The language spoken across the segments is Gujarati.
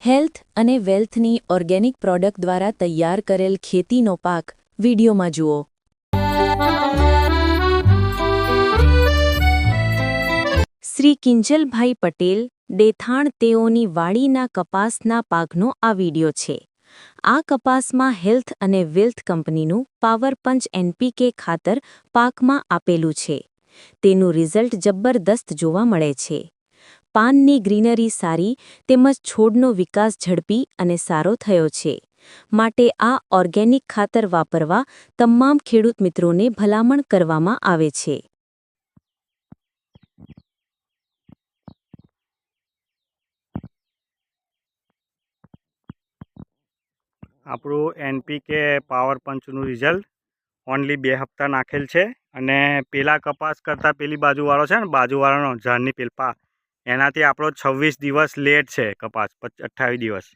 હેલ્થ અને વેલ્થની ઓર્ગેનિક પ્રોડક્ટ દ્વારા તૈયાર કરેલ ખેતીનો પાક વિડીયોમાં જુઓ। શ્રી કિંજલભાઈ પટેલ ડેથાણ તેઓની વાડીના કપાસના પાકનો આ વિડીયો છે। આ કપાસમાં હેલ્થ અને વેલ્થ કંપનીનું પાવરપંચ NPK ખાતર પાકમાં આપેલું છે। તેનું રિઝલ્ટ જબરદસ્ત જોવા મળે છે। પાનની ગ્રીનરી સારી તેમજ છોડનો વિકાસ ઝડપી અને સારો થયો છે। માટે આ ઓર્ગેનિક ખાતર વાપરવા તમામ ખેડૂત મિત્રોને ભલામણ કરવામાં આવે છે। આપણું NPK પાવરપંચનું રિઝલ્ટ ઓનલી 2 હપ્તા નાખેલ છે અને પેલા કપાસ કરતાં પેલી બાજુવાળો છે ને બાજુવાળાનો ઝાડની પેલપા એનાથી આપણો 26 દિવસ લેટ છે કપાસ 28 દિવસ।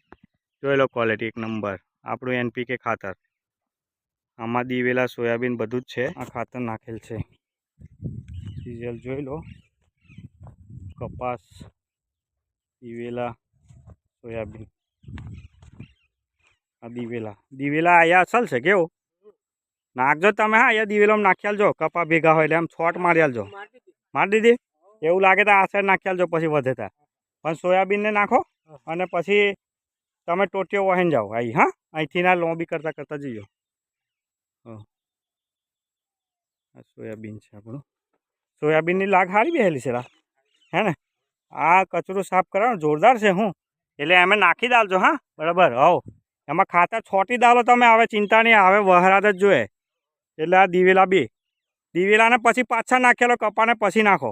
જોઈ લો ક્વોલિટી એક નંબર આપણું NPK ખાતર આમાં દિવેલા સોયાબીન બધું જ છે। આ ખાતર નાખેલ છે રિઝલ્ટ જોઈ લો કપાસ દિવેલા સોયાબીન દિવેલા અહીંયા અસલ છે કેવું નાખજો તમે। હા અહીંયા દિવેલામાં નાખી આલજો કપા ભેગા હોય એટલે આમ છોટ મારી આલજો। મારી દીધી એવું લાગે તો આ સાઈડ નાખી આલજો પછી વધે તા પણ સોયાબીનને નાખો અને પછી તમે ટોટીઓ વહીને જાઓ અહીં। હા અહીંથી ના લોબી કરતા જઈઓ। આ સોયાબીન છે આપણું સોયાબીનની લાગ સારી બેહેલી છે હે ને। આ કચરું સાફ કરવાનું જોરદાર છે હું એટલે એમે નાખી દાલજો। હા બરાબર હવ એમાં ખાતર છોટી દાલો તમે હવે ચિંતા નહીં હવે વહરાત જ જોઈએ એટલે આ દિવેલા બી દિવેલાને પછી પાછા નાખેલો કપાને પછી નાખો।